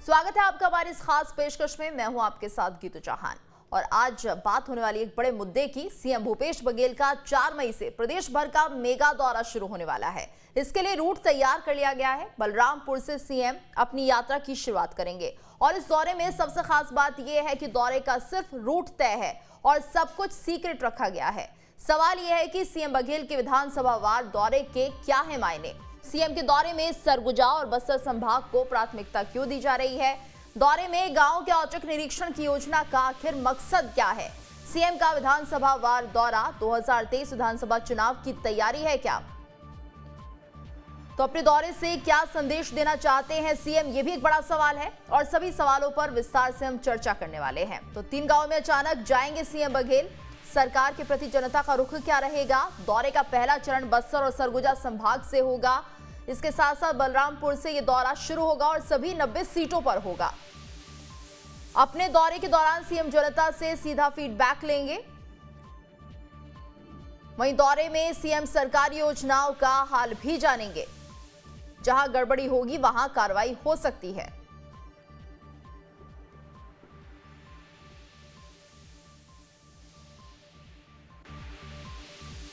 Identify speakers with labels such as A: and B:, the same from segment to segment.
A: स्वागत है आपका हमारी इस खास पेशकश में। मैं हूं आपके साथ गीतू चौहान और आज बात होने वाली एक बड़े मुद्दे की। सीएम भूपेश बघेल का 4 मई से प्रदेश भर का मेगा दौरा शुरू होने वाला है। इसके लिए रूट तैयार कर लिया गया है। बलरामपुर से सीएम अपनी यात्रा की शुरुआत करेंगे और इस दौरे में सबसे खास बात यह है कि दौरे का सिर्फ रूट तय है और सब कुछ सीक्रेट रखा गया है। सवाल यह है कि सीएम बघेल के विधानसभा वार दौरे के क्या है मायने। सीएम के दौरे में सरगुजा और बस्तर संभाग को प्राथमिकता क्यों दी जा रही है। दौरे में गांव के औचक निरीक्षण की योजना का आखिर मकसद क्या है। सीएम का विधानसभा वार दौरा 2023 विधानसभा चुनाव की तैयारी है क्या। तो अपने दौरे से क्या संदेश देना चाहते हैं सीएम, ये भी एक बड़ा सवाल है और सभी सवालों पर विस्तार से हम चर्चा करने वाले हैं। तो 3 गांवों में अचानक जाएंगे सीएम बघेल। सरकार के प्रति जनता का रुख क्या रहेगा। दौरे का पहला चरण बस्तर और सरगुजा संभाग से होगा। इसके साथ साथ बलरामपुर से यह दौरा शुरू होगा और सभी 90 सीटों पर होगा। अपने दौरे के दौरान सीएम जनता से सीधा फीडबैक लेंगे। वहीं दौरे में सीएम सरकारी योजनाओं का हाल भी जानेंगे। जहां गड़बड़ी होगी वहां कार्रवाई हो सकती है।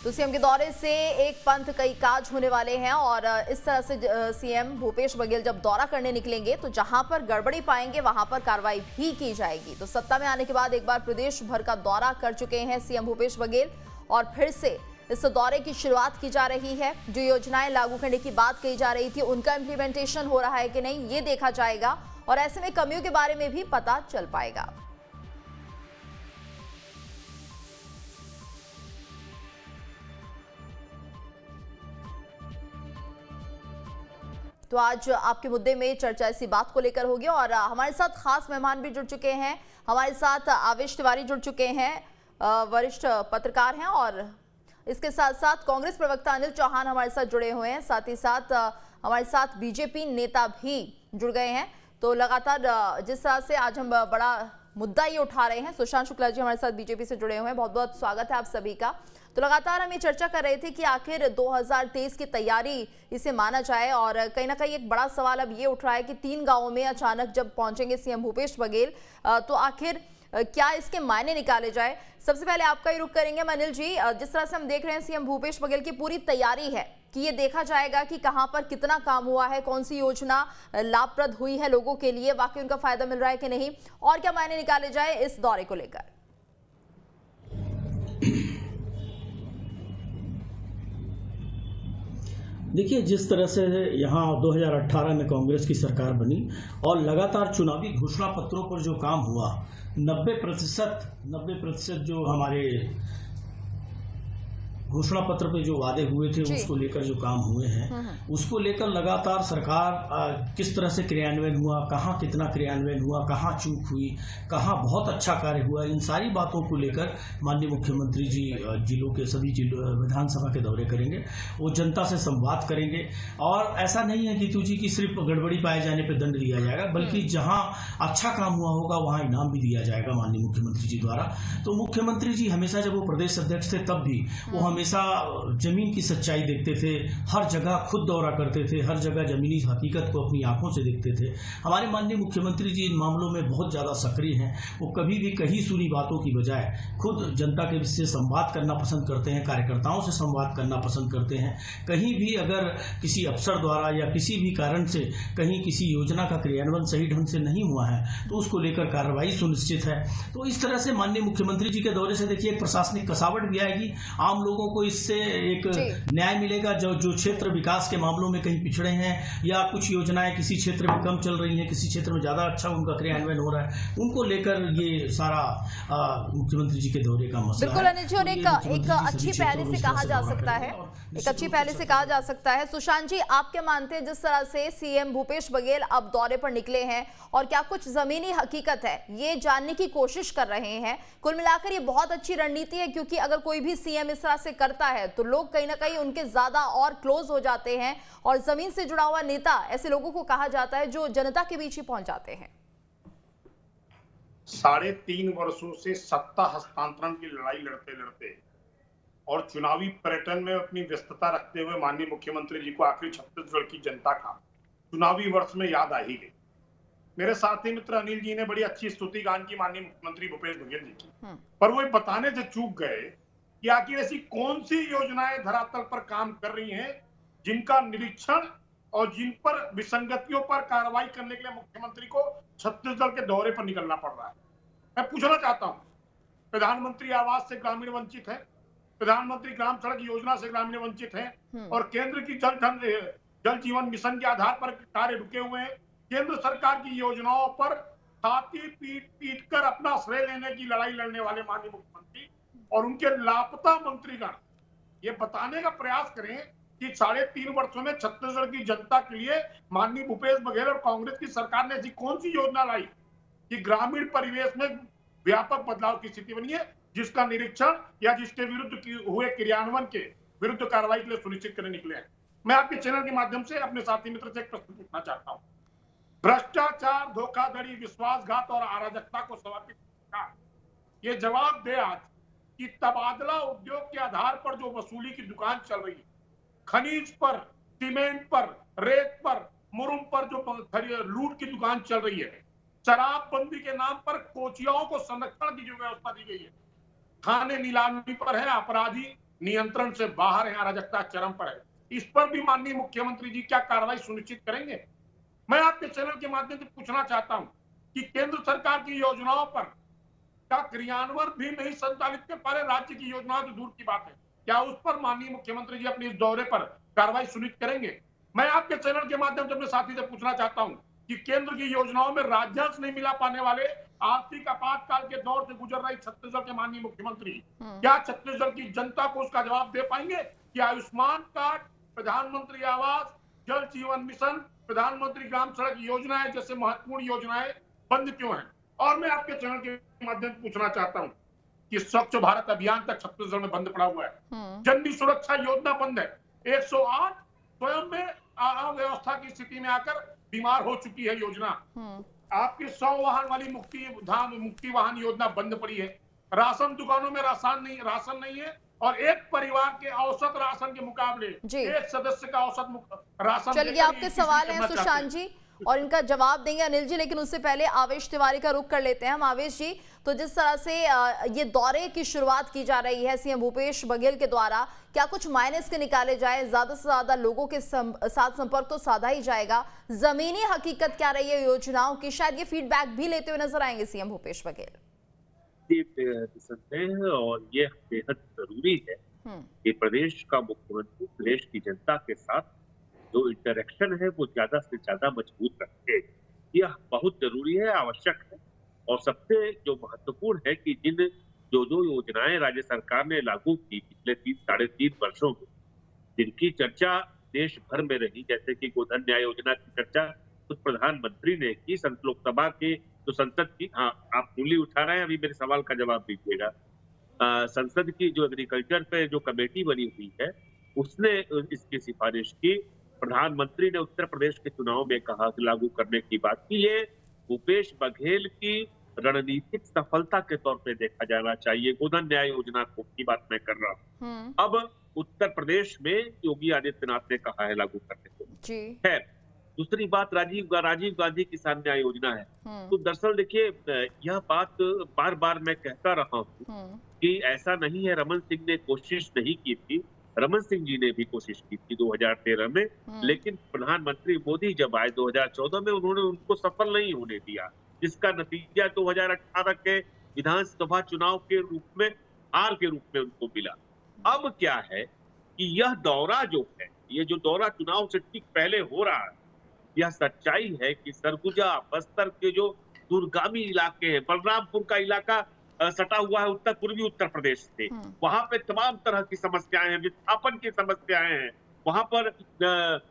A: तो सीएम के दौरे से एक पंथ कई काज होने वाले हैं और इस तरह से सीएम भूपेश बघेल जब दौरा करने निकलेंगे तो जहां पर गड़बड़ी पाएंगे वहां पर कार्रवाई भी की जाएगी। तो सत्ता में आने के बाद एक बार प्रदेश भर का दौरा कर चुके हैं सीएम भूपेश बघेल और फिर से इस दौरे की शुरुआत की जा रही है। जो योजनाएं लागू करने की बात कही जा रही थी उनका इंप्लीमेंटेशन हो रहा है कि नहीं, ये देखा जाएगा और ऐसे में कमियों के बारे में भी पता चल पाएगा। तो आज आपके मुद्दे में चर्चा इसी बात को लेकर होगी और हमारे साथ खास मेहमान भी जुड़ चुके हैं। हमारे साथ आवेश तिवारी जुड़ चुके हैं, वरिष्ठ पत्रकार हैं और इसके साथ साथ कांग्रेस प्रवक्ता अनिल चौहान हमारे साथ जुड़े हुए हैं। साथ ही साथ हमारे साथ बीजेपी नेता भी जुड़ गए हैं। तो लगातार जिस तरह से आज हम बड़ा मुद्दा ये उठा रहे हैं, सुशांत शुक्ला जी हमारे साथ बीजेपी से जुड़े हुए हैं। बहुत बहुत स्वागत है आप सभी का। तो लगातार हम ये चर्चा कर रहे थे कि आखिर 2023 की तैयारी इसे माना जाए और कहीं ना कहीं एक बड़ा सवाल अब ये उठ रहा है कि 3 गांवों में अचानक जब पहुंचेंगे सीएम भूपेश बघेल तो आखिर क्या इसके मायने निकाले जाए। सबसे पहले आपका ही रुख करेंगे अनिल जी। जिस तरह से हम देख रहे हैं सीएम भूपेश बघेल की पूरी तैयारी है कि ये देखा जाएगा कि कहां पर कितना काम हुआ है, कौन सी योजना लाभप्रद हुई है लोगों के लिए, वाकई उनका फायदा मिल रहा है कि नहीं, और क्या मायने निकाले जाए इस दौरे को लेकर।
B: देखिए, जिस तरह से यहाँ 2018 में कांग्रेस की सरकार बनी और लगातार चुनावी घोषणा पत्रों पर जो काम हुआ, 90% जो हमारे घोषणा पत्र पे जो वादे हुए थे उसको लेकर जो काम हुए हैं, उसको लेकर लगातार सरकार किस तरह से क्रियान्वयन हुआ, कहाँ कितना क्रियान्वयन हुआ, कहाँ चूक हुई, कहाँ बहुत अच्छा कार्य हुआ, इन सारी बातों को लेकर माननीय मुख्यमंत्री जी जिलों के सभी विधानसभा के दौरे करेंगे। वो जनता से संवाद करेंगे और ऐसा नहीं है गीतू जी की सिर्फ गड़बड़ी पाए जाने पर दंड दिया जाएगा, बल्कि जहाँ अच्छा काम हुआ होगा वहाँ इनाम भी दिया जाएगा माननीय मुख्यमंत्री जी द्वारा। तो मुख्यमंत्री जी हमेशा जब वो प्रदेश अध्यक्ष थे तब भी वो हमेशा जमीन की सच्चाई देखते थे, हर जगह खुद दौरा करते थे, हर जगह जमीनी हकीकत को अपनी आंखों से देखते थे। हमारे माननीय मुख्यमंत्री जी इन मामलों में बहुत ज्यादा सक्रिय हैं। वो कभी भी कहीं सुनी बातों की बजाय खुद जनता के से संवाद करना पसंद करते हैं, कार्यकर्ताओं से संवाद करना पसंद करते हैं। कहीं भी अगर किसी अफसर द्वारा या किसी भी कारण से कहीं किसी योजना का क्रियान्वयन सही ढंग से नहीं हुआ है तो उसको लेकर कार्रवाई सुनिश्चित है। तो इस तरह से माननीय मुख्यमंत्री जी के दौरे से देखिए प्रशासनिक कसावट भी आएगी, आम लोगों को इससे एक न्याय मिलेगा। जो क्षेत्र विकास के मामलों में कहीं पिछड़े हैं या कुछ योजनाएं किसी क्षेत्र में कम चल रही हैं, किसी क्षेत्र में ज्यादा अच्छा उनका क्रियान्वयन हो रहा है, उनको लेकर ये सारा मुख्यमंत्री जी के दौरे का मसला
A: बिल्कुल अनिल जी। और एक अच्छी पहले से कहा जा सकता है, एक अच्छी पहले से कहा जा सकता है। सुशांत जी, आप क्या मानते हैं जिस तरह से सीएम भूपेश बघेल अब दौरे पर निकले हैं और क्या कुछ जमीनी हकीकत है ये जानने की कोशिश कर रहे हैं। कुल मिलाकर ये बहुत अच्छी रणनीति है क्योंकि अगर कोई भी सीएम इस तरह से करता है तो लोग कहीं ना कहीं उनके ज्यादा और क्लोज हो जाते हैं और जमीन से जुड़ा हुआ नेता ऐसे लोगों को कहा जाता है जो जनता के बीच ही पहुंच जाते हैं।
C: 3.5 वर्षों से सत्ता हस्तांतरण की लड़ाई लड़ते लड़ते और चुनावी पर्यटन में अपनी व्यस्तता रखते हुए माननीय मुख्यमंत्री जी को आखिर छत्तीसगढ़ की जनता का चुनावी वर्ष में याद आ ही गई। मेरे साथी मित्र अनिल जी ने बड़ी अच्छी स्तुति गान की माननीय मुख्यमंत्री भूपेश बघेल जी की, पर वो बताने से चूक गए कि आखिर ऐसी कौन सी योजनाएं धरातल पर काम कर रही हैं जिनका निरीक्षण और जिन पर विसंगतियों पर कार्रवाई करने के लिए मुख्यमंत्री को छत्तीसगढ़ के दौरे पर निकलना पड़ रहा है। मैं पूछना चाहता हूं, प्रधानमंत्री आवास से ग्रामीण वंचित है, प्रधानमंत्री ग्राम सड़क योजना से ग्रामीण वंचित है, और केंद्र की जल जीवन मिशन के आधार पर कार्य रुके हुए हैं। केंद्र सरकार की योजनाओं पर छाती पीट कर अपना श्रेय लेने की लड़ाई लड़ने वाले माननीय मुख्यमंत्री और उनके लापता मंत्रीगण ये बताने का प्रयास करें कि 3.5 वर्षों में छत्तीसगढ़ की जनता के लिए माननीय भूपेश बघेल और कांग्रेस की सरकार ने ऐसी कौन सी योजना लाई कि ग्रामीण परिवेश में व्यापक बदलाव की स्थिति बनी है, जिसका निरीक्षण या जिसके विरुद्ध हुए क्रियान्वयन के विरुद्ध कार्रवाई के लिए सुनिश्चित करने निकले हैं। मैं आपके चैनल के माध्यम से अपने साथी मित्र से एक प्रश्न पूछना चाहता हूं। भ्रष्टाचार, धोखाधड़ी, विश्वासघात और अराजकता को समर्पित ये जवाब दे आज कि तबादला उद्योग के आधार पर जो वसूली की दुकान चल रही है, खनिज पर, सीमेंट पर, रेत पर, मुरुम पर जो लूट की दुकान चल रही है, शराबबंदी के नाम पर कोचियाओं को संरक्षण की जो व्यवस्था दी गई है, खाने नीलामी पर है, अपराधी नियंत्रण से बाहर है, अराजकता चरम पर है, इस पर भी माननीय मुख्यमंत्री जी क्या कार्रवाई सुनिश्चित करेंगे? मैं आपके चैनल के माध्यम से पूछना चाहता हूं कि केंद्र सरकार की योजनाओं पर का क्रियान्वयन भी नहीं संचालित कर पा रहे, राज्य की योजनाओं तो दूर की बात है, क्या उस पर माननीय मुख्यमंत्री जी अपने इस दौरे पर कार्रवाई सुनिश्चित करेंगे? मैं आपके चैनल के माध्यम से अपने साथी से पूछना चाहता हूं कि केंद्र की योजनाओं में राज्यांश नहीं मिला पाने वाले आर्थिक आपातकाल के दौर से गुजर रही छत्तीसगढ़ के माननीय मुख्यमंत्री क्या छत्तीसगढ़ की जनता को उसका जवाब दे पाएंगे कि आयुष्मान कार्ड, प्रधानमंत्री आवास, जल जीवन मिशन, प्रधानमंत्री ग्राम सड़क योजनाएं जैसे महत्वपूर्ण योजनाएं बंद क्यों हैं? और मैं आपके चैनल के माध्यम से पूछना चाहता हूं कि स्वच्छ भारत अभियान तक छत्तीसगढ़ में बंद पड़ा हुआ है, जननी सुरक्षा योजना बंद है, 108 स्वयं में अव्यवस्था की स्थिति में आकर बीमार हो चुकी है योजना, आपकी 100 वाहन वाली मुक्ति वाहन योजना बंद पड़ी है, राशन दुकानों में राशन नहीं है, और एक परिवार के औसत राशन के मुकाबले एक सदस्य का औसत राशन।
A: चलिए, आपके सवाल हैं सुशांत जी और इनका जवाब देंगे अनिल जी, लेकिन उससे पहले आवेश तिवारी का रुख कर लेते हैं हम। आवेश जी, तो जिस तरह से ये दौरे की शुरुआत की जा रही है सीएम भूपेश बघेल के द्वारा, क्या कुछ मायने इसके निकाले जाए? ज्यादा से ज्यादा लोगों के साथ संपर्क तो साधा ही जाएगा, जमीनी हकीकत क्या रही है योजनाओं की, शायद ये फीडबैक भी लेते हुए नजर आएंगे सीएम भूपेश बघेल।
D: और ये बेहद जरूरी है कि प्रदेश का मुख्यमंत्री प्रदेश की जनता के साथ जो इंटरेक्शन है वो ज्यादा से ज्यादा मजबूत रखे। यह बहुत जरूरी है, आवश्यक है, और सबसे जो महत्वपूर्ण है कि जो योजनाएं राज्य सरकार ने लागू की पिछले 3-3.5 वर्षों में, जिनकी चर्चा देश भर में रही, जैसे कि गोधन न्याय योजना की चर्चा खुद प्रधानमंत्री ने की, लोकसभा के तो संसद की, हाँ आप उंगली उठा रहे हैं, अभी मेरे सवाल का जवाब दीजिएगा। संसद की जो एग्रीकल्चर पे जो कमेटी बनी हुई है उसने इसकी सिफारिश की, प्रधानमंत्री ने उत्तर प्रदेश के चुनाव में कहा कि लागू करने की बात की। ये भूपेश बघेल की रणनीतिक सफलता के तौर पे देखा जाना चाहिए। गोधन न्याय योजना की बात मैं कर रहा हूँ। अब उत्तर प्रदेश में योगी आदित्यनाथ ने कहा है लागू करने को है। दूसरी बात राजीव गांधी किसान न्याय योजना है। तो दरअसल देखिए, यह बात बार बार मैं कहता रहा हूँ कि ऐसा नहीं है रमन सिंह ने कोशिश नहीं की थी, रमन सिंह जी ने भी कोशिश की थी 2013 में, लेकिन प्रधानमंत्री मोदी जब आए 2014 में उन्होंने उनको सफल नहीं होने दिया, जिसका नतीजा 2018 के विधानसभा चुनाव के रूप में हार के रूप में उनको मिला। अब क्या है कि यह दौरा जो है, ये जो दौरा चुनाव से ठीक पहले हो रहा है, यह सच्चाई है कि सरगुजा बस्तर के जो दूरगामी इलाके हैं, बलरामपुर का इलाका सटा हुआ है उत्तर पूर्वी उत्तर प्रदेश से, वहां पे तमाम तरह की समस्याएं हैं, विस्थापन की समस्याएं हैं, वहां पर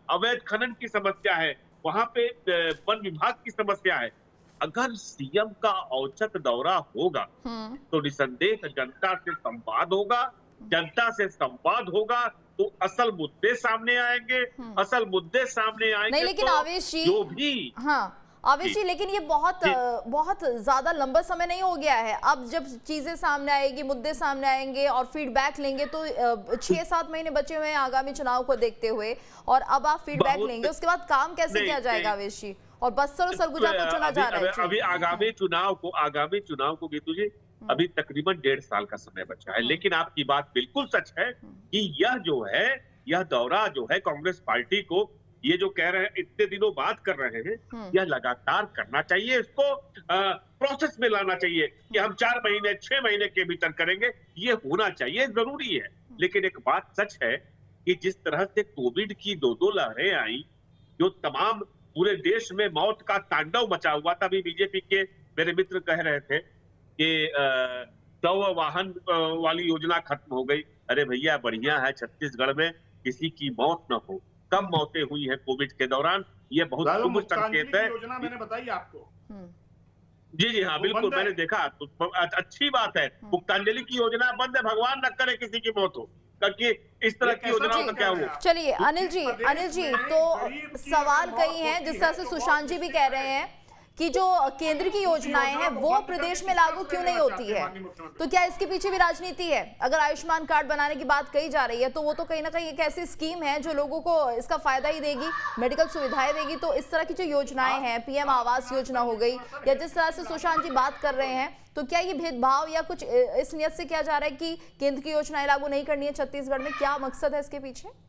D: अवैध खनन की समस्या है, वहां पे वन विभाग की समस्या है। अगर सीएम का औचक दौरा होगा तो निसंदेह जनता से संवाद होगा, जनता से संवाद होगा तो असल मुद्दे सामने आएंगे, असल मुद्दे सामने आएंगे।
A: नहीं, लेकिन
D: तो
A: आवेश जी,
D: जो भी
A: आवेश जी, लेकिन ये बहुत ज्यादा लंबा समय नहीं हो गया है। अब जब चीजें सामने आएगी, मुद्दे सामने आएंगे और फीडबैक लेंगे, तो 6-7 महीने बचे हुए हैं आगामी चुनाव को देखते हुए, और अब आप फीडबैक लेंगे, उसके बाद काम कैसे किया जाएगा आवेश जी? और बस्तर और सरगुजा को चुना जा रहा है।
D: अभी आगामी चुनाव को गीतू जी अभी तकरीबन 1.5 साल का समय बचा है, लेकिन आपकी बात बिल्कुल सच है कि यह जो है यह दौरा जो है कांग्रेस पार्टी को ये जो कह रहे हैं इतने दिनों बात कर रहे हैं यह लगातार करना चाहिए, इसको प्रोसेस में लाना चाहिए कि हम 4 महीने 6 महीने के भीतर करेंगे, ये होना चाहिए, जरूरी है। लेकिन एक बात सच है कि जिस तरह से कोविड की 2 लहरें आई, जो तमाम पूरे देश में मौत का तांडव मचा हुआ था, अभी बीजेपी के मेरे मित्र कह रहे थे कि 100 वाहन वाली योजना खत्म हो गई। अरे भैया बढ़िया है छत्तीसगढ़ में किसी की मौत न हो। कम मौतें हुई हैं कोविड के दौरान, ये बहुत शुभ संकेत है।
C: योजना मैंने बताई आपको।
D: जी हाँ बिल्कुल, मैंने देखा तो अच्छी बात है। मुक्तांजलि की योजना बंद है, भगवान न करे किसी की मौत हो, क्योंकि इस तरह की योजनाओं का क्या हुआ।
A: चलिए अनिल जी तो सवाल कई हैं, जिस तरह से सुशांत जी भी कह रहे हैं कि जो केंद्र की योजनाएं हैं वो प्रदेश में लागू क्यों नहीं होती है, तो क्या इसके पीछे भी राजनीति है? अगर आयुष्मान कार्ड बनाने की बात कही जा रही है तो वो तो कहीं ना कहीं एक ऐसी स्कीम है जो लोगों को इसका फायदा ही देगी, मेडिकल सुविधाएं देगी। तो इस तरह की जो योजनाएं हैं, पीएम आवास योजना हो गई, या जिस तरह से सुशांत जी बात कर रहे हैं, तो क्या ये भेदभाव या कुछ इस नियत से किया जा रहा है कि केंद्र की योजनाएं लागू नहीं करनी है छत्तीसगढ़ में? क्या मकसद है इसके पीछे?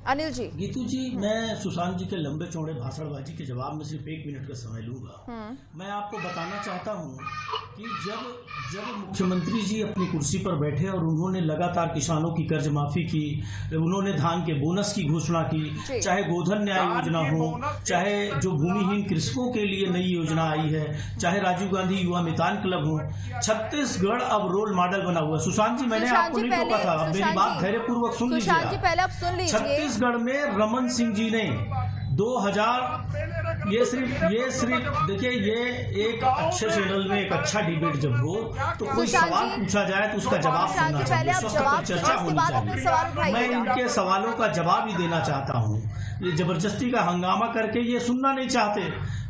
A: अनिल जी।
B: गीतू जी, मैं सुशांत जी के लंबे चौड़े भाषणबाजी के जवाब में सिर्फ 1 मिनट का समय लूंगा। मैं आपको बताना चाहता हूं कि जब मुख्यमंत्री जी अपनी कुर्सी पर बैठे और उन्होंने लगातार किसानों की कर्ज माफी की, उन्होंने धान के बोनस की घोषणा की, चाहे गोधन न्याय योजना हो, चाहे जो भूमिहीन कृषकों के लिए नई योजना आई है, चाहे राजीव गांधी युवा मितान क्लब हो, छत्तीसगढ़ अब रोल मॉडल बना हुआ है। सुशांत जी, मैंने आपको नहीं टोका था, मेरी बात धैर्यपूर्वक सुन लीजिए। छत्तीसगढ़ में रमन सिंह जी ने 2000 ये सिर्फ देखिए, ये एक अच्छे चैनल में एक अच्छा डिबेट जब हो तो कोई सवाल पूछा जाए तो उसका जवाब सुनना चाहिए, स्वस्थ चर्चा होनी चाहिए। मैं इनके सवालों का जवाब ही देना चाहता हूँ। ये जबरदस्ती का हंगामा करके ये सुनना नहीं चाहते,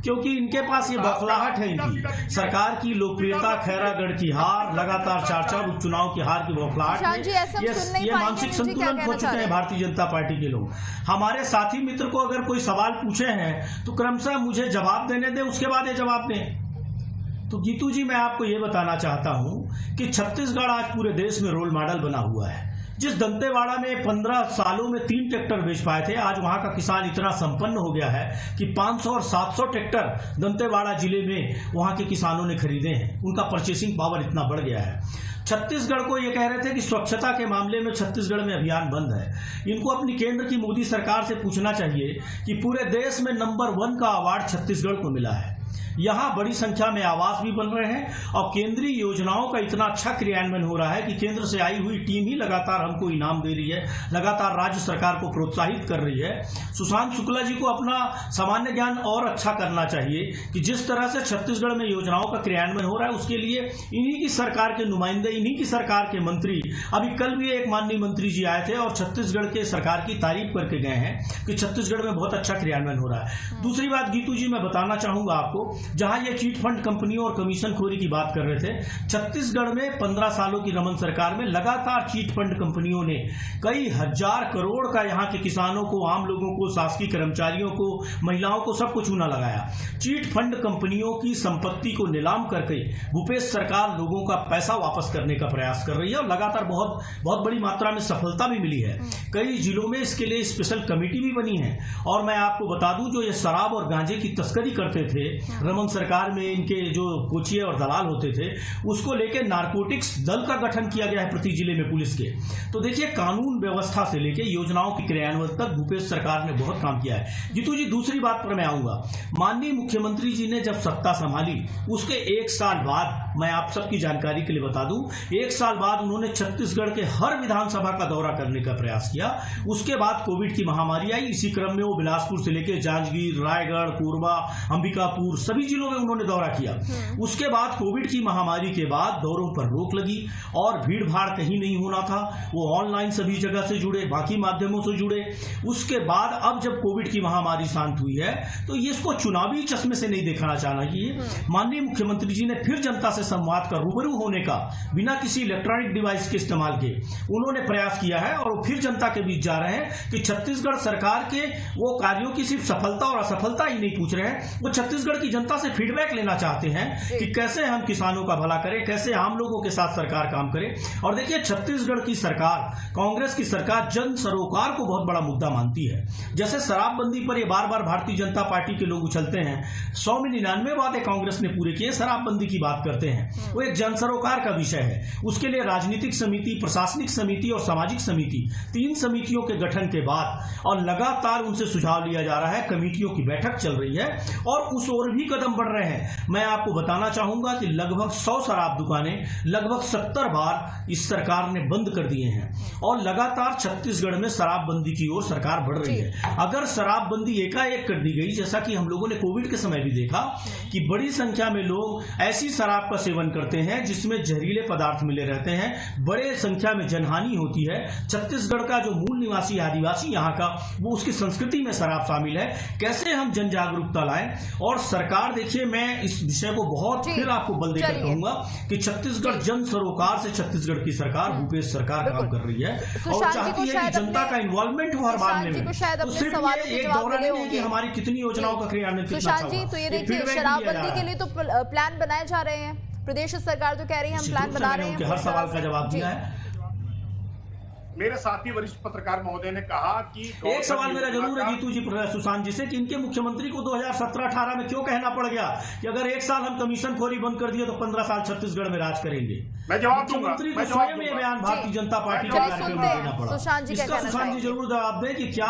B: क्योंकि इनके पास ये बौखलाहट है इनकी सरकार की लोकप्रियता, खैरागढ़ की हार, लगातार 4 उपचुनाव की हार की बौखलाहट में ये मानसिक संतुलन खो चुके हैं भारतीय जनता पार्टी के लोग। हमारे साथी मित्र को अगर कोई सवाल पूछे हैं तो क्रमशः मुझे जवाब देने दे, उसके बाद ये जवाब दें। तो गीतू जी, मैं आपको ये बताना चाहता हूं कि छत्तीसगढ़ आज पूरे देश में रोल मॉडल बना हुआ है। जिस दंतेवाड़ा में 15 सालों में 3 ट्रैक्टर बेच पाए थे, आज वहां का किसान इतना संपन्न हो गया है कि 500 और 700 ट्रैक्टर दंतेवाड़ा जिले में वहां के किसानों ने खरीदे हैं। उनका परचेसिंग पावर इतना बढ़ गया है। छत्तीसगढ़ को ये कह रहे थे कि स्वच्छता के मामले में छत्तीसगढ़ में अभियान बंद है। इनको अपनी केंद्र की मोदी सरकार से पूछना चाहिए कि पूरे देश में नंबर 1 का अवार्ड छत्तीसगढ़ को मिला है। यहाँ बड़ी संख्या में आवास भी बन रहे हैं और केंद्रीय योजनाओं का इतना अच्छा क्रियान्वयन हो रहा है कि केंद्र से आई हुई टीम ही लगातार हमको इनाम दे रही है, लगातार राज्य सरकार को प्रोत्साहित कर रही है। सुशांत शुक्ला जी को अपना सामान्य ज्ञान और अच्छा करना चाहिए कि जिस तरह से छत्तीसगढ़ में योजनाओं का क्रियान्वयन हो रहा है उसके लिए इन्हीं की सरकार के नुमाइंदे, इन्हीं की सरकार के मंत्री, अभी कल भी एक माननीय मंत्री जी आए थे और छत्तीसगढ़ के सरकार की तारीफ करके गए हैं कि छत्तीसगढ़ में बहुत अच्छा क्रियान्वयन हो रहा है। दूसरी बात गीतू जी, मैं बताना चाहूंगा आपको, जहां ये चीट फंड कंपनियों और कमीशन खोरी की बात कर रहे थे, छत्तीसगढ़ में 15 सालों की रमन सरकार में लगातार चीट फंड कंपनियों ने कई हजार करोड़ का यहां के किसानों को, आम लोगों को, शासकीय कर्मचारियों को, महिलाओं को सबको चूना लगाया। चीट फंड कंपनियों की संपत्ति को नीलाम करके भूपेश सरकार लोगों का पैसा वापस करने का प्रयास कर रही है और लगातार बहुत बड़ी मात्रा में सफलता भी मिली है। कई जिलों में इसके लिए स्पेशल कमेटी भी बनी है। और मैं आपको बता दूं, जो ये शराब और गांजे की तस्करी करते थे रमन सरकार में, इनके जो कोचिए और दलाल होते थे, उसको लेकर नारकोटिक्स दल का गठन किया गया है प्रति जिले में पुलिस के। तो देखिए, कानून व्यवस्था से लेकर योजनाओं की क्रियान्वयन तक भूपेश सरकार ने बहुत काम किया है। जीतू जी, दूसरी बात पर मैं आऊंगा। माननीय मुख्यमंत्री जी ने जब सत्ता संभाली उसके 1 साल बाद, मैं आप सबकी जानकारी के लिए बता दूं, 1 साल बाद उन्होंने छत्तीसगढ़ के हर विधानसभा का दौरा करने का प्रयास किया। उसके बाद कोविड की महामारी आई, इसी क्रम में वो बिलासपुर से लेकर जांजगीर, रायगढ़, कोरबा, अंबिकापुर सभी जिलों में उन्होंने दौरा किया। उसके बाद कोविड की महामारी के बाद दौरों पर रोक लगी और भीड़ भाड़ कहीं नहीं होना था, वो ऑनलाइन सभी जगह से जुड़े, बाकी माध्यमों से जुड़े। उसके बाद अब जब कोविड की महामारी शांत हुई है तो ये इसको चुनावी चश्मे से नहीं देखना चाहना चाहिए। माननीय मुख्यमंत्री जी ने फिर जनता से संवाद का रूबरू होने का बिना किसी इलेक्ट्रॉनिक डिवाइस के इस्तेमाल के उन्होंने प्रयास किया है और वो फिर जनता के बीच जा रहे हैं कि छत्तीसगढ़ सरकार के वो कार्यों की सिर्फ सफलता और असफलता ही नहीं पूछ रहे हैं, वो छत्तीसगढ़ की जनता से फीडबैक लेना चाहते हैं कि कैसे हम किसानों का भला करें, कैसे आम लोगों के साथ सरकार काम करे। और देखिए, छत्तीसगढ़ की सरकार, कांग्रेस की सरकार जन सरोकार को बहुत बड़ा मुद्दा मानती है। जैसे शराबबंदी पर ये बार बार भारतीय जनता पार्टी के लोग उछलते हैं, 100 में 99 वादे कांग्रेस ने पूरे किए, शराबबंदी की बात करते हैं, वो एक जन सरोकार का विषय है। उसके लिए राजनीतिक समिति, प्रशासनिक समिति और सामाजिक समिति, 3 समितियों के गठन के बाद और लगातार उनसे सुझाव लिया जा रहा है, कमेटियों की बैठक चल रही है और उस ओर भी कदम बढ़ रहे हैं। मैं आपको बताना चाहूंगा कि लगभग 100 शराब दुकानें लगभग 70 बार इस सरकार ने बंद कर दिए हैं और लगातार छत्तीसगढ़ में शराबबंदी की ओर सरकार बढ़ रही है। अगर शराबबंदी एकाएक कर दी गई, जैसा कि हम लोगों ने कोविड के समय भी देखा कि बड़ी संख्या में लोग ऐसी शराब का सेवन करते हैं जिसमें जहरीले पदार्थ मिले रहते हैं, बड़े संख्या में जनहानि होती है। छत्तीसगढ़ का जो मूल निवासी आदिवासी यहाँ का, वो उसकी संस्कृति में शराब शामिल है। कैसे हम जन जागरूकता लाएं? और सरकार, देखिए, मैं इस विषय को बहुत फिर आपको बल देकर कहूंगा कि छत्तीसगढ़ जन सरोकार से छत्तीसगढ़ की सरकार, भूपेश सरकार काम कर रही है और चाहती है कि जनता का इन्वॉल्वमेंट हो हर बात में। तो सिर्फ ये एक दौरा नहीं है कि हमारी कितनी योजनाओं का क्रियान्वयन कितना अच्छा हुआ।
A: सुशांत जी, तो ये देखिए, शराबबंदी के लिए तो प्लान बनाए जा रहे हैं, प्रदेश सरकार तो कह रही है हम प्लान बना रहे हैं।
B: हर सवाल का जवाब दिया है।
C: मेरे साथी वरिष्ठ पत्रकार महोदय ने कहा कि
B: एक सवाल मेरा जरूर है जीतू जी, सुशांत जी से, कि इनके मुख्यमंत्री को 2017-18 में क्यों कहना पड़ गया कि अगर 1 साल हम कमीशन खोरी बंद कर दिए तो 15 साल छत्तीसगढ़ में राज करेंगे?
C: मैं जवाब दूंगा।
B: मुख्यमंत्री को स्वयं ये बयान भारतीय जनता पार्टी के कार्यक्रम में देना पड़ा। इसका सुशांत जी जरूर जवाब दें कि क्या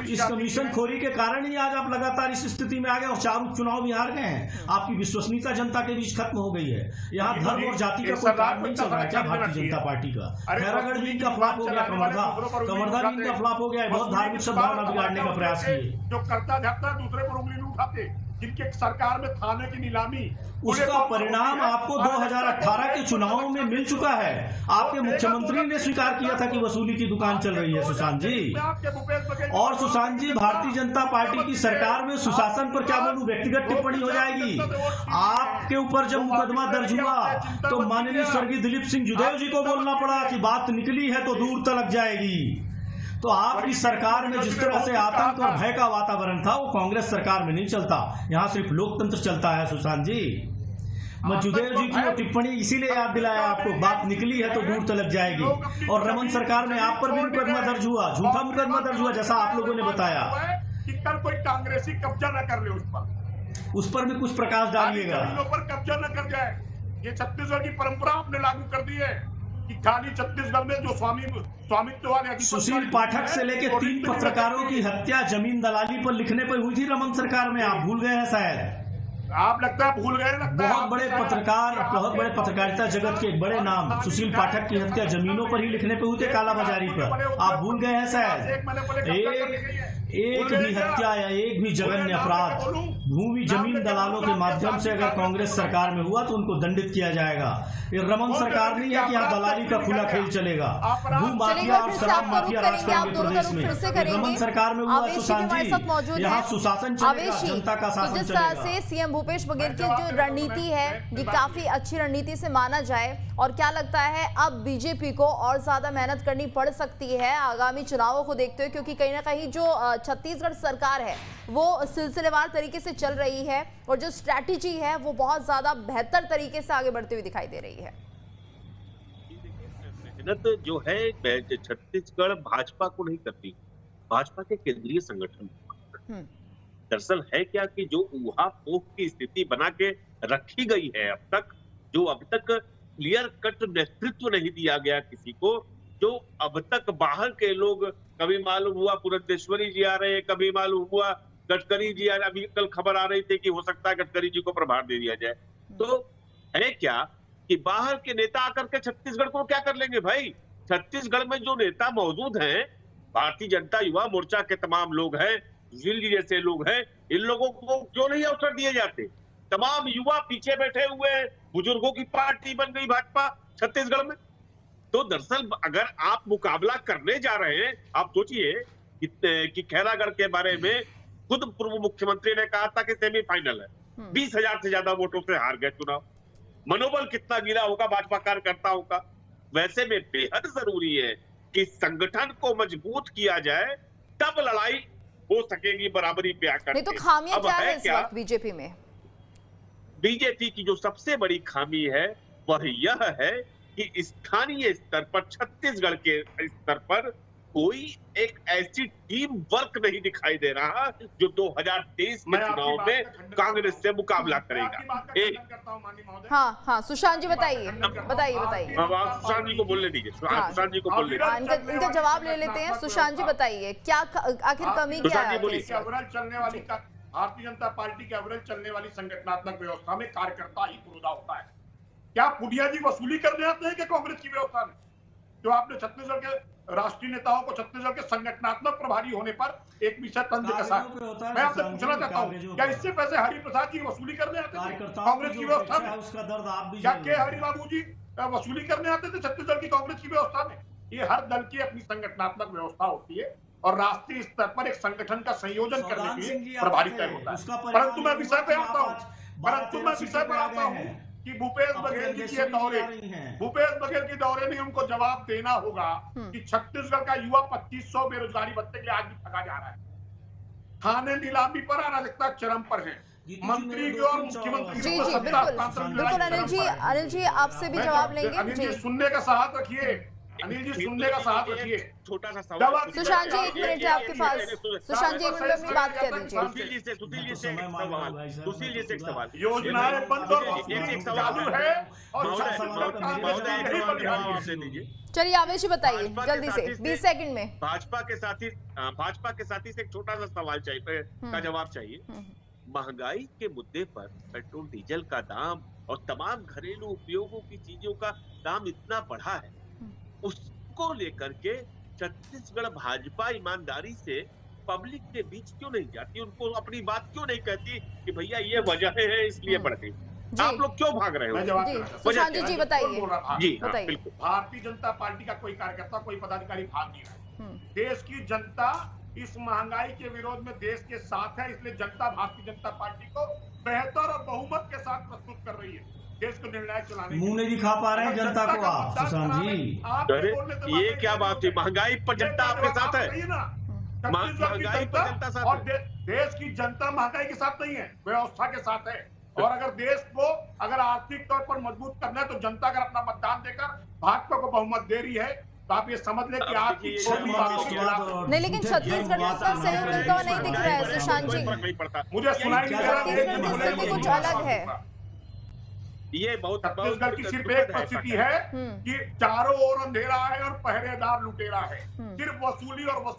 B: इस कमीशन खोरी के कारण ही आज आप लगातार इस स्थिति में आ गए और 4 चुनाव भी हार गए हैं? आपकी विश्वसनीयता जनता के बीच खत्म हो गई है। यहाँ धर्म और जाति का कोई काम नहीं चल रहा है क्या भारतीय जनता पार्टी का? खैरागढ़ भी इनका फ्लॉप हो गया, कमरधा भी इनका फ्लॉप हो गया, बहुत धार्मिक सद्भावना बिगाड़ने का प्रयास किए।
C: जो करता जाता दूसरे पर उंगली नहीं उठाते, जिनके सरकार में थाने की नीलामी,
B: उसका परिणाम आपको 2018 के चुनावों में मिल चुका है। आपके मुख्यमंत्री ने स्वीकार किया था कि वसूली की दुकान चल रही है सुशांत जी। और सुशांत जी, भारतीय जनता पार्टी की सरकार में सुशासन पर क्या बोलूं, व्यक्तिगत टिप्पणी हो जाएगी। आपके ऊपर जब मुकदमा दर्ज हुआ तो माननीय स्वर्गीय दिलीप सिंह जुदेव जी को बोलना पड़ा कि बात निकली है तो दूर तलक जाएगी। तो आपकी सरकार में जिस तरह से आतंक और भय का वातावरण था, वो कांग्रेस सरकार में नहीं चलता। यहाँ सिर्फ लोकतंत्र चलता है सुशांत जी। मैं जुदेव जी की वो टिप्पणी इसीलिए याद दिलाया आपको, बात निकली है तो दूर तलक जाएगी। और रमन सरकार में आप पर भी मुकदमा दर्ज हुआ, झूठा मुकदमा दर्ज हुआ, जैसा आप लोगों ने बताया
C: कि कल कोई कांग्रेसी कब्जा न कर ले
B: उस पर भी कुछ प्रकाश डालिएगा,
C: पर कब्जा न कर जाए। ये छत्तीसगढ़ की परंपरा आपने लागू कर दी है कि खाली छत्तीसगढ़ में जो स्वामित्व वाले
B: सुशील पाठक से लेकर 3 पत्रकारों की हत्या जमीन दलाली पर लिखने पर हुई थी रमन सरकार में, आप भूल गए हैं शायद।
C: आप लगता है भूल गए,
B: बहुत बड़े पत्रकार, बहुत बड़े पत्रकारिता जगत के एक बड़े नाम सुशील पाठक की हत्या जमीनों पर ही लिखने पे हुई थी, कालाबाजारी पर। आप भूल गए हैं शायद। एक भी हत्या या एक भी जघन्य अपराध भूमि जमीन दलालों के माध्यम से अगर कांग्रेस सरकार में हुआ तो उनको दंडित किया जाएगा। ये रमन सरकार नहीं है कि यहाँ दलाली का खुला खेल चलेगा। भू माफिया और शराब माफिया राज करेंगे प्रदेश में। रमन सरकार में हुआ सुशांत जी, यहाँ सुशासन चलेगा, जनता का शासन
A: जिस तरह से सीएम भूपेश बघेल की जो रणनीति है, ये काफी अच्छी रणनीति से माना जाए। और क्या लगता है अब बीजेपी को और ज्यादा मेहनत करनी पड़ सकती है आगामी चुनावों को देखते हुए, क्योंकि कहीं ना कहीं जो छत्तीसगढ़ सरकार है वो सिलसिलेवार तरीके से चल रही है और जो स्ट्रैटेजी है वो बहुत ज्यादा बेहतर तरीके से आगे बढ़ती हुई दिखाई दे रही है।
D: मेहनत जो है छत्तीसगढ़ भाजपा को नहीं करती, भाजपा के केंद्रीय संगठन। दरअसल है क्या कि जो ऊहापोह की स्थिति बना के रखी गई है अब तक, जो अब तक क्लियर कट नेतृत्व नहीं दिया गया किसी को, जो अब तक बाहर के लोग, कभी मालूम हुआ पुरंदेश्वरी जी आ रहे हैं, कभी मालूम हुआ गडकरी जी आ रहे, अभी कल खबर आ रही थी कि हो सकता है गडकरी जी को प्रभार दे दिया जाए। तो है क्या कि बाहर के नेता आकर के छत्तीसगढ़ को क्या कर लेंगे भाई? छत्तीसगढ़ में जो नेता मौजूद हैं, भारतीय जनता युवा मोर्चा के तमाम लोग हैं, सुशील जी जैसे लोग हैं, इन लोगों को क्यों नहीं अवसर दिए जाते? तमाम युवा पीछे बैठे हुए हैं, बुजुर्गों की पार्टी बन गई भाजपा छत्तीसगढ़ में। तो दरअसल अगर आप मुकाबला करने जा रहे हैं, आप सोचिए कि खैरागढ़ के बारे में खुद पूर्व मुख्यमंत्री ने कहा था कि सेमीफाइनल है, 20,000 से ज्यादा वोटों से हार गए चुनाव। मनोबल कितना गिरा होगा भाजपा कार्यकर्ताओं का। वैसे में बेहद जरूरी है कि संगठन को मजबूत किया जाए, तब लड़ाई हो सकेगी बराबरी पे आकर।
A: नहीं तो खामियां क्या है इस वक्त बीजेपी में?
D: बीजेपी की जो सबसे बड़ी खामी है वह यह है कि स्थानीय स्तर पर, छत्तीसगढ़ के स्तर पर कोई एक ऐसी टीम वर्क नहीं दिखाई दे रहा जो 2023 के चुनाव में कांग्रेस से मुकाबला करेगा।
A: हाँ, सुशांत जी बताइए।
D: सुशांत जी को बोलने दीजिए, सुशांत जी को बोलने दीजिए।
A: इनका जवाब ले लेते हैं। सुशांत जी बताइए, क्या आखिर कमी क्या है?
C: चलने वाली भारतीय जनता पार्टी के अविरल चलने वाली संगठनात्मक व्यवस्था में कार्यकर्ता ही पुरोधा होता है। क्या पुनिया जी वसूली करने आते हैं कि कांग्रेस की व्यवस्था में? जो आपने छत्तीसगढ़ के राष्ट्रीय नेताओं को छत्तीसगढ़ के संगठनात्मक प्रभारी होने पर एक विषय तंत्र कसा है। मैं आपसे पूछना चाहता हूँ, क्या इससे पैसे हरिप्रसाद जी वसूली करने आते थे कांग्रेस की व्यवस्था में?
B: उसका दर्द आप भी
C: क्या के हरिबाबू जी वसूली करने आते थे छत्तीसगढ़ की कांग्रेस की व्यवस्था में? ये हर दल की अपनी संगठनात्मक व्यवस्था होती है और राष्ट्रीय स्तर पर एक संगठन का संयोजन करने के लिए प्रभारी तय होता है। परंतु मैं विषय पे आता हूँ कि भूपेश बघेल जी के दौरे में उनको जवाब देना होगा कि छत्तीसगढ़ का युवा 2500 बेरोजगारी भत्ते के लिए आज भी ठगा जा रहा है। थाने नीलामी पर अराजकता चरम पर है। मंत्री और मुख्यमंत्री
A: जी बिल्कुल अनिल जी आपसे भी जवाब लेंगे।
C: अनिल जी सुनने का साहस रखिए, अनिल जी सुनने का साथ रखिए।
D: छोटा सा सवाल
A: सुशांत जी 1 मिनट है आपके पास। सुशांत जी 1 मिनट में अपनी बात कह दीजिए।
D: सुशील जी से एक सवाल।
C: योजनाएं बंद चालू है और
A: चलिए आवेश जी बताइए जल्दी से 20 सेकंड में।
D: भाजपा के साथी से एक छोटा सा सवाल चाहिए, का जवाब चाहिए। महंगाई के मुद्दे पर पेट्रोल डीजल का दाम और तमाम घरेलू उपयोगों की चीजों का दाम इतना बढ़ा है, उसको लेकर के छत्तीसगढ़ भाजपा ईमानदारी से पब्लिक के बीच क्यों नहीं जाती? उनको अपनी बात क्यों नहीं कहती कि भैया ये वजह है इसलिए बढ़ गई? आप लोग क्यों भाग रहे हो?
A: सुशांत जी बताइए।
D: जी बिल्कुल।
C: भारतीय जनता पार्टी का कोई कार्यकर्ता, कोई पदाधिकारी भाग नहीं रहा है। देश की जनता इस महंगाई के विरोध में देश के साथ है, इसलिए जनता भारतीय जनता पार्टी को बेहतर और बहुमत के साथ प्रस्तुत कर रही है। देश को निर्णायक चलाने
B: मुंह नहीं दिखा पा रहे हैं जनता को आप सुशांत जी।
D: ये क्या बात है? महंगाई पर जनता आपके साथ है, महंगाई पर जनता साथ
C: और देश की जनता महंगाई के साथ नहीं है, व्यवस्था के साथ है। और अगर देश को अगर आर्थिक तौर पर मजबूत करना है तो जनता अगर अपना मतदान देकर भाजपा को बहुमत दे रही है तो आप ये समझ लें कि आपकी छोटी बातों के खिलाफ
A: नहीं। लेकिन छत्तीसगढ़ में उतना सहयोग मिलता हुआ नहीं दिख रहा है सुशांत जी।
C: मुझे सुनाई नहीं दे रहा।
A: छत्तीसगढ़ की स्थिति कुछ अलग है।
D: ये बहुत
C: छत्तीसगढ़ की सिर्फ एक परिस्थिति है कि चारों ओर अंधेरा है और पहरेदार लुटेरा है। सिर्फ वसूली और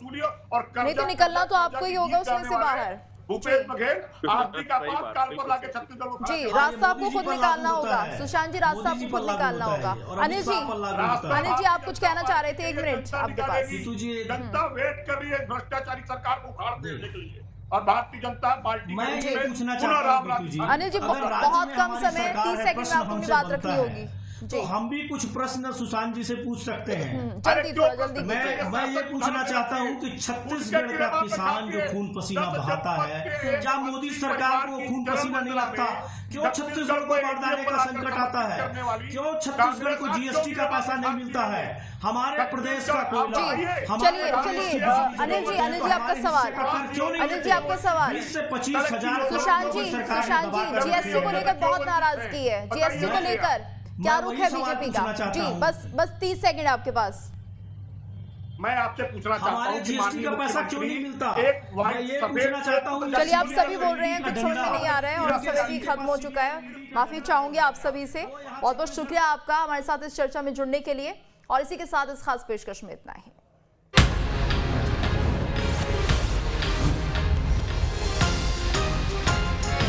A: नहीं तो निकलना तो आपको ही होगा उसमें से बाहर।
C: भूपेश बघेल आर्थिक आपातकाल पर लाके छत्तीसगढ़ को
A: जी रास्ता आपको खुद निकालना होगा। सुशांत जी रास्ता आपको खुद निकालना होगा। अनिल जी आप कुछ कहना चाह रहे थे, 1 मिनट आपके पास।
C: जनता वेट कर रही है भ्रष्टाचारी सरकार को उखाड़ देने के लिए और भारतीय जनता पार्टी
B: मैं ये पूछना चाहता हूं
A: अनिल जी बहुत कम समय 30 सेकंड में आपको अपनी बात रखनी होगी।
B: तो हम भी कुछ प्रश्न सुशांत जी से पूछ सकते हैं।
A: जल्दी
B: मैं ये पूछना चाहता हूँ कि छत्तीसगढ़ का किसान जो खून पसीना बहाता है, क्या मोदी सरकार को खून पसीना नहीं लगता? क्यों छत्तीसगढ़ को बारदाने का संकट आता है? क्यों छत्तीसगढ़ को जीएसटी का पैसा नहीं मिलता है? हमारे प्रदेश का कोयला।
A: चलिए अनिल जी आपका सवाल। अनिल जी आपका सवाल।
B: 20 से 25,000
A: सुशांत जी जीएसटी को लेकर बहुत नाराजगी है। जीएसटी को लेकर क्या रुख है बीजेपी का? जी बस 30 सेकंड आपके पास।
C: मैं आपसे पूछना चाहता हूं
B: जीएसटी का पैसा क्यों नहीं मिलता? मैं ये पूछना चाहता हूं।
A: चलिए आप सभी बोल रहे हैं, कुछ समझ में नहीं आ रहा है और समय भी खत्म हो चुका है। माफी चाहूंगी आप सभी से। बहुत बहुत शुक्रिया आपका हमारे साथ इस चर्चा में जुड़ने के लिए। और इसी के साथ इस खास पेशकश में इतना ही।